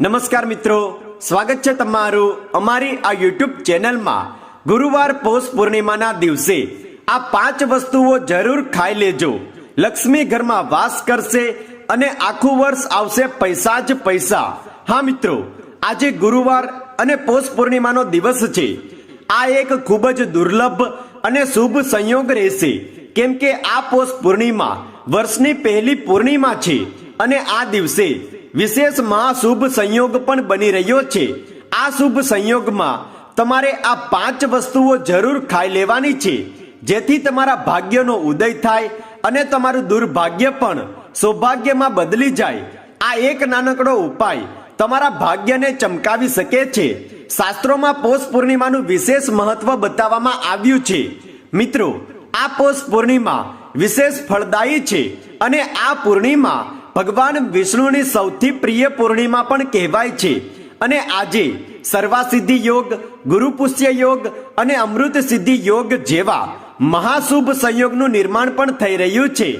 નમસ્કાર મિત્રો, સ્વાગત છે તમારું અમારી આ યુટ્યુબ ચેનલમાં। ગુરુવાર પોષ પૂર્ણિમાના દિવસે આ 5 વસ્તુઓ જરૂર ખાઈ લેજો। લક્ષ્મી ઘરમાં વાસ કરશે અને આખું વર્ષ આવશે પૈસા જ પૈસા। હા મિત્રો, આજે ગુરુવાર અને પોષ પૂર્ણિમાનો દિવસ છે। આ એક ખૂબ જ દુર્લભ અને શુભ સંયોગ રહેશે, કેમ કે આ પોષ પૂર્ણિમા વર્ષની પહેલી પૂર્ણિમા છે અને આ દિવસે વિશેષ મહાશુભ સંયોગ પણ બની રહ્યો છે। આ શુભ સંયોગમાં તમારે આ 5 વસ્તુઓ જરૂર ખાઈ લેવાની છે, જેથી તમારા ભાગ્યનો ઉદય થાય અને તમારું દુર્ભાગ્ય પણ સૌભાગ્યમાં બદલી જાય। આ એક નાનકડો ઉપાય તમારા ભાગ્યને ચમકાવી શકે છે। શાસ્ત્રોમાં પોષ પૂર્ણિમાનું વિશેષ મહત્વ બતાવવામાં આવ્યું છે। મિત્રો, આ પોષ પૂર્ણિમા વિશેષ ફળદાયી છે અને આ પૂર્ણિમા ભગવાન વિષ્ણુની સૌથી પ્રિય પૂર્ણિમા પણ કહેવાય છે। અને આજે સર્વાસિદ્ધિ યોગ, ગુરુ પુષ્ય યોગ અને અમૃત સિદ્ધિ યોગ જેવા મહાશુભ સંયોગનું નિર્માણ પણ થઈ રહ્યું છે।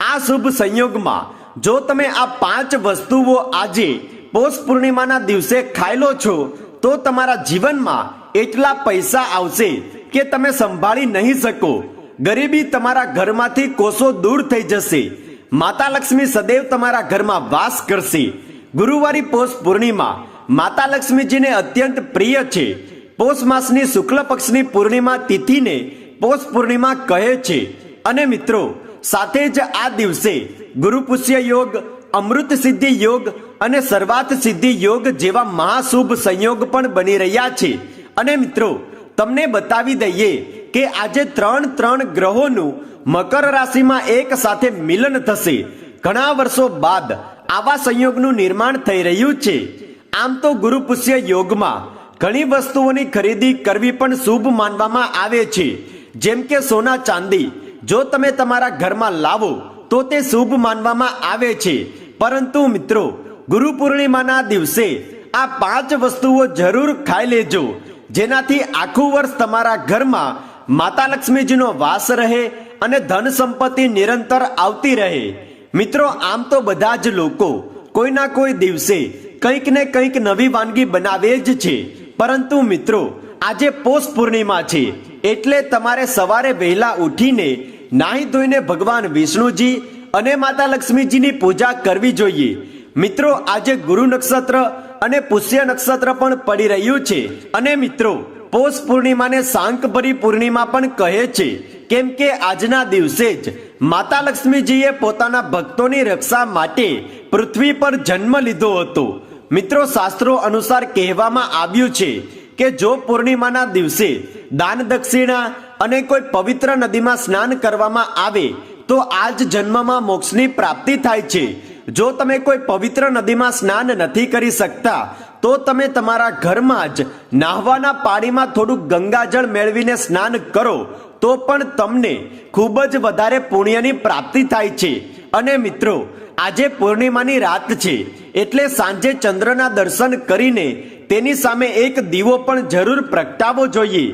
આ શુભ સંયોગમાં જો તમે આ 5 વસ્તુઓ આજે પોષ પૂર્ણિમાના દિવસે ખાઈ લો છો તો તમારા જીવનમાં એટલા પૈસા આવશે કે તમે સંભાળી નહીં શકો। ગરીબી તમારા ઘરમાંથી કોસો દૂર થઈ જશે। માતા લક્ષ્મી સદૈવ તમારા ઘરમાં વાસ કરશે। ગુરુવારી પોષ પૂર્ણિમા માતા લક્ષ્મીજીને અત્યંત પ્રિય છે। પોષ માસની શુક્લ પક્ષની પૂર્ણિમા તિથિને પોષ પૂર્ણિમા કહે છે। અને મિત્રો, સાથે જ આ દિવસે ગુરુ પુષ્ય યોગ, અમૃત સિદ્ધિ યોગ અને સર્વાર્થ સિદ્ધિ યોગ જેવા મહાશુભ સંયોગ પણ બની રહ્યા છે। અને મિત્રો, તમને બતાવી દઈએ કે આજે 3 ગ્રહોનું મકર રાશિમાં એક સાથે મિલન થશે। ઘણા વર્ષો બાદ આવા સંયોગનું નિર્માણ થઈ રહ્યું છે। આમ તો ગુરુ પુષ્ય યોગમાં ઘણી વસ્તુઓની ખરીદી કરવી પણ શુભ માનવામાં આવે છે, જેમ કે સોના ચાંદી જો તમે તમારા ઘરમાં લાવો તો તે શુભ માનવામાં આવે છે। પરંતુ મિત્રો, ગુરુ પૂર્ણિમાના દિવસે આ 5 વસ્તુઓ જરૂર ખાઈ લેજો, જેનાથી આખું વર્ષ તમારા ઘરમાં માતા લક્ષ્મીજીનો વાસ રહે અને ધન સંપત્તિ નિરંતર આવતી રહે। મિત્રો, આમ તો બધા જ લોકો કોઈના કોઈ દિવસે કંઈક ને કંઈક નવી વાનગી બનાવે જ છે, પરંતુ મિત્રો, આજે પોષ પૂર્ણિમા છે એટલે તમારે સવારે વહેલા ઉઠીને નાહી ધોઈને ભગવાન વિષ્ણુજી અને માતા લક્ષ્મીજીની પૂજા કરવી જોઈએ। મિત્રો, આજે ગુરુ નક્ષત્ર અને પુષ્ય નક્ષત્ર પણ પડી રહ્યું છે। અને મિત્રો, પોષ પૂર્ણિમાને શાંકભરી પૂર્ણિમા પણ કહે છે, કેમ કે આજના દિવસે જ માતા લક્ષ્મીજીએ પોતાના ભક્તોની રક્ષા માટે પૃથ્વી પર જન્મ લીધો હતો। મિત્રો, શાસ્ત્રો અનુસાર કહેવામાં આવ્યું છે કે જો પૂર્ણિમાના દિવસે દાન દક્ષિણા અને કોઈ પવિત્ર નદીમાં સ્નાન કરવામાં આવે તો આ જ જન્મમાં મોક્ષની પ્રાપ્તિ થાય છે। જો તમે કોઈ પવિત્ર નદીમાં સ્નાન નથી કરી શકતા તો તમે તમારા ઘરમાં જ નાહવાના પાણીમાં થોડું ગંગાજળ મેળવીને સ્નાન કરો તો પણ તમને ખૂબ જ વધારે પુણ્યની પ્રાપ્તિ થાય છે। અને મિત્રો, આજે પૂર્ણિમાની રાત છે એટલે સાંજે ચંદ્રના દર્શન કરીને તેની સામે એક દીવો પણ જરૂર પ્રગટાવવો જોઈએ।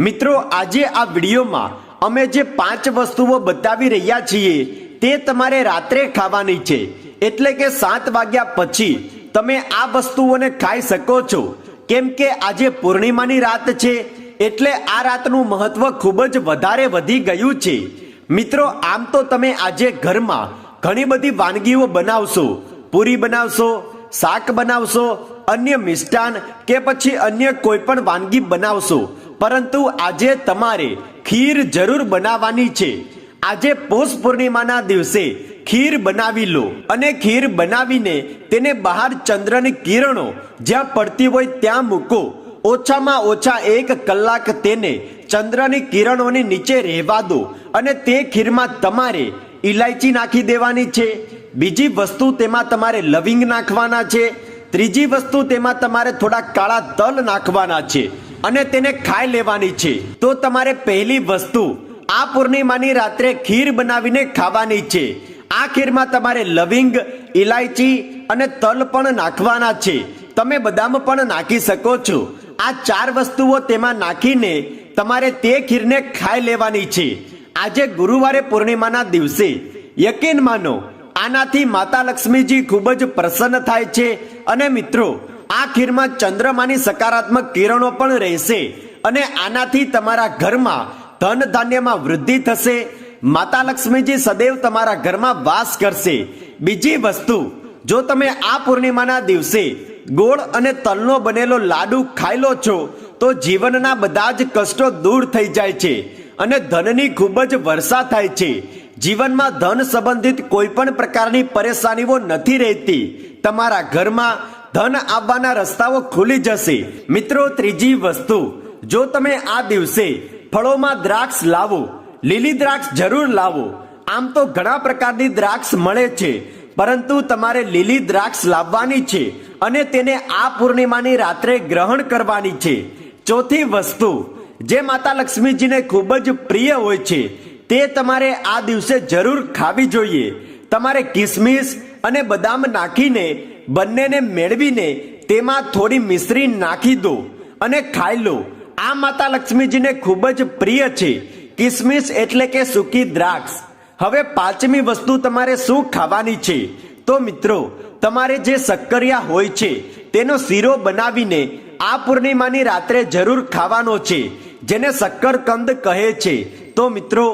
મિત્રો, આજે આ વિડીયોમાં અમે જે 5 વસ્તુઓ બતાવી રહ્યા છીએ તે તમારે રાત્રે ખાવાની છે, એટલે કે 7 વાગ્યા પછી તમે આ વસ્તુઓને ખાઈ શકો છો, કેમ કે આજે પૂર્ણિમાની રાત છે એટલે આ રાતનું મહત્વ ખૂબ જ વધારે વધી ગયું છે। મિત્રો, આમ તો તમે આજે ઘરમાં ઘણી બધી વાનગીઓ બનાવશો, પૂરી બનાવશો, શાક બનાવશો, અન્ય મિષ્ટાન કે પછી અન્ય કોઈ પણ વાનગી બનાવશો, પરંતુ આજે તમારે ખીર જરૂર બનાવવાની છે। આજે પોષ પૂર્ણિમાના દિવસે ખીર બનાવી લો અને ખીર બનાવીને તેને બહાર ચંદ્રની કિરણો જ્યાં પડતી હોય ત્યાં મૂકો। ઓછામાં ઓછા 1 કલાક તેને ચંદ્રની કિરણોની નીચે રહેવા દો અને તે ખીરમાં તમારે ઇલાયચી નાખી દેવાની છે। બીજી વસ્તુ, તેમાં તમારે લવિંગ નાખવાના છે। ત્રીજી વસ્તુ, તેમાં તમારે થોડા કાળા તલ નાખવાના છે અને તેને ખાઈ લેવાની છે। તો તમારે પહેલી વસ્તુ આ પૂર્ણિમાની રાત્રે ખીર બનાવીને ખાવાની છે। આ ખીરમાં તમારે લવિંગ, ઇલાયચી અને તલ પણ નાખવાના છે। તમે બદામ પણ નાખી શકો છો। આ 4 વસ્તુઓ તેમાં નાખીને તમારે તે ખીરને ખાઈ લેવાની છે। આજે ગુરુવારે પૂર્ણિમાના દિવસે યકીન માનો આનાથી માતા લક્ષ્મીજી ખૂબ જ પ્રસન્ન થાય છે અને મિત્રો આ ખીરમાં ચંદ્રમાની સકારાત્મક કિરણો પણ રહેશે અને આનાથી તમારા ઘરમાં ધન ધાન્યમાં વૃદ્ધિ થશે. માતા લક્ષ્મીજી સદૈવ તમારા ઘરમાં વાસ કરશે. બીજી વસ્તુ, જો તમે આ પૂર્ણિમાના દિવસે ગોળ અને તલનો બનેલો લાડુ ખાઈ લો છો તો જીવનના બધા જ કષ્ટો દૂર થઈ જાય છે અને ધનની ખૂબ જ વર્ષા થાય છે. જીવનમાં ધન સંબંધિત કોઈ પણ પ્રકારની પરેશાનીઓ નથી રહેતી. તમારા ઘરમાં ધન આવવાના રસ્તાઓ ખુલી જશે. મિત્રો, ત્રીજી વસ્તુ, જો તમે આ દિવસે ફળોમાં દ્રાક્ષ લાવો, લીલી દ્રાક્ષ જરૂર લાવો. આમ તો ઘણા પ્રકારની દ્રાક્ષ મળે છે, પરંતુ તમારે લીલી દ્રાક્ષ લાવવાની છે અને તેને આ પૂર્ણિમાની રાત્રે ગ્રહણ કરવાની છે. ચોથી વસ્તુ, જે માતા લક્ષ્મીજીને ખૂબ જ પ્રિય હોય છે તે તમારે આ દિવસે જરૂર ખાવી જોઈએ. તમારે કિસમિસ અને બદામ નાખીને બંનેને મેળવીને તેમાં થોડી મિશ્રી નાખી દો અને ખાઈ લો. આ માતા લક્ષ્મીજીને ખૂબ જ પ્રિય છે. કિસમિસ એટલે કે સૂકી દ્રાક્ષ. હવે પાંચમી વસ્તુ તમારે શું ખાવાની છે? તો મિત્રો, તમારે જે શક્કરિયા હોય છે તેનો શીરો બનાવીને આ પૂર્ણિમાની રાત્રે જરૂર ખાવાનો છે, જેને શક્કરકંદ કહે છે. તો મિત્રો,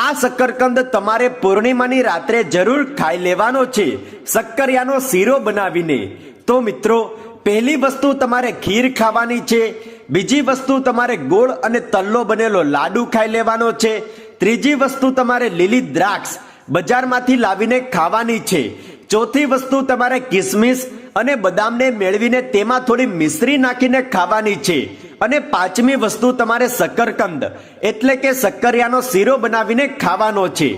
આ શક્કરકંદ તમારે પૂર્ણિમાની રાત્રે જરૂર ખાઈ લેવાનો છે, શક્કરિયાનો શીરો બનાવીને. તો મિત્રો, પહેલી વસ્તુ તમારે ખીર ખાવાની છે. બીજી વસ્તુ તમારે ગોળ અને તલનો બનેલો લાડુ ખાઈ લેવાનો છે. ત્રીજી વસ્તુ તમારે લીલી દ્રાક્ષ બજારમાંથી લાવીને ખાવાની છે. ચોથી વસ્તુ તમારે કિસમિસ અને બદામને મેળવીને તેમાં થોડી મિશ્રી નાખીને ખાવાની છે. અને પાંચમી વસ્તુ તમારે શક્કરકંદ એટલે કે શક્કરિયાનો શીરો બનાવીને ખાવાનો છે.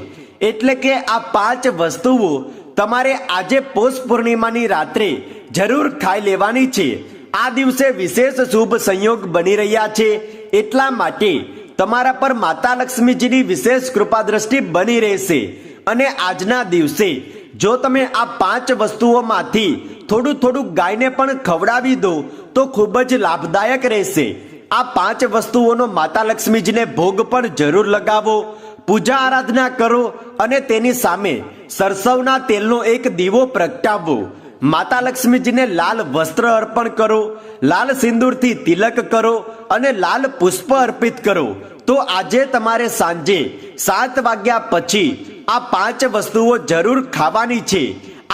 એટલે કે આ 5 વસ્તુઓ તમારે આજે પૌષ પૂર્ણિમાની રાત્રે જરૂર ખાઈ લેવાની છે. આ દિવસે વિશેષ શુભ સંયોગ બની રહ્યા છે, એટલા માટે તમારા પર માતા લક્ષ્મીજીની વિશેષ કૃપા દ્રષ્ટિ બની રહેશે. અને આજના દિવસે જો તમે આ 5 વસ્તુઓમાંથી થોડું થોડું ગાયને પણ ખવડાવી દો તો ખૂબ જ લાભદાયક રહેશે. આ 5 વસ્તુઓનો માતા લક્ષ્મીજીને ભોગ પણ જરૂર લગાવો, પૂજા આરાધના કરો અને તેની સામે સરસવના તેલનો એક દીવો પ્રગટાવો. માતા લક્ષ્મીજીને લાલ વસ્ત્ર અર્પણ કરો, લાલ સિંદૂરથી તિલક કરો અને લાલ પુષ્પ અર્પિત કરો. તો આજે તમારે સાંજે 7 વાગ્યા પછી આ 5 વસ્તુઓ જરૂર ખાવાની છે.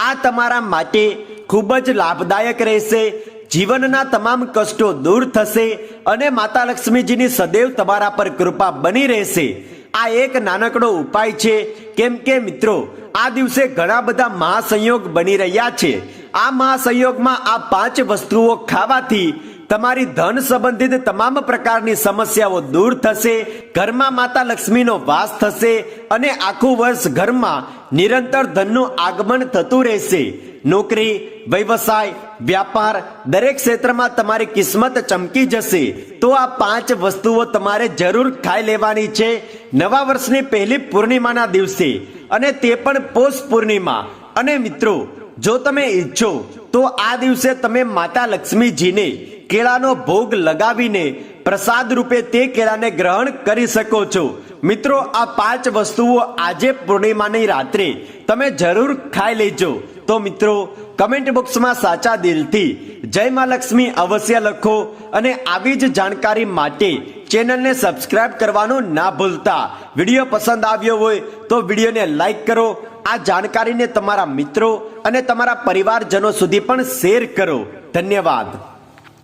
આ તમારા માટે ખૂબ જ લાભદાયક રહેશે. જીવનના તમામ કષ્ટો દૂર થશે અને માતા લક્ષ્મીજીની સદૈવ તમારા પર કૃપા બની રહેશે. આ એક નાનકડો ઉપાય છે, કેમ કે મિત્રો આ દિવસે ઘણા બધા મહાસંયોગ બની રહ્યા છે. આ મહાસંયોગમાં આ 5 વસ્તુઓ ખાવાથી તમારી ધન સંબંધિત તમામ પ્રકારની સમસ્યાઓ દૂર થશે, ઘરમાં માતા લક્ષ્મીનો વાસ થશે અને આખું વર્ષ ઘરમાં નિરંતર ધનનું આગમન થતું રહેશે. નોકરી, વ્યવસાય, વ્યાપાર દરેક ક્ષેત્રમાં તમારી કિસ્મત ચમકી જશે. તો આ 5 વસ્તુઓ તમારે જરૂર ખાઈ લેવાની છે નવા વર્ષની પહેલી પૂર્ણિમાના દિવસે, અને તે પણ પૌષ પૂર્ણિમા. અને મિત્રો, જો તમે ઈચ્છો તો આ દિવસે તમે માતા લક્ષ્મીજીને કેળાનો ભોગ લગાવીને પ્રસાદ રૂપે તે કેળાને ગ્રહણ કરી શકો છો. મિત્રો, આ 5 વસ્તુઓ આજે પૂર્ણિમાની રાત્રે તમે જરૂર ખાઈ લેજો. તો મિત્રો, કમેન્ટ બોક્સમાં સાચા દિલથી જય મા લક્ષ્મી અવશ્ય લખો અને આવી જ જાણકારી માટે ચેનલને સબસ્ક્રાઇબ કરવાનું ના ભૂલતા. વિડીયો પસંદ આવ્યો હોય તો વિડીયોને લાઈક કરો. આ જાણકારીને તમારા મિત્રો અને તમારા પરિવારજનો સુધી પણ શેર કરો. ધન્યવાદ.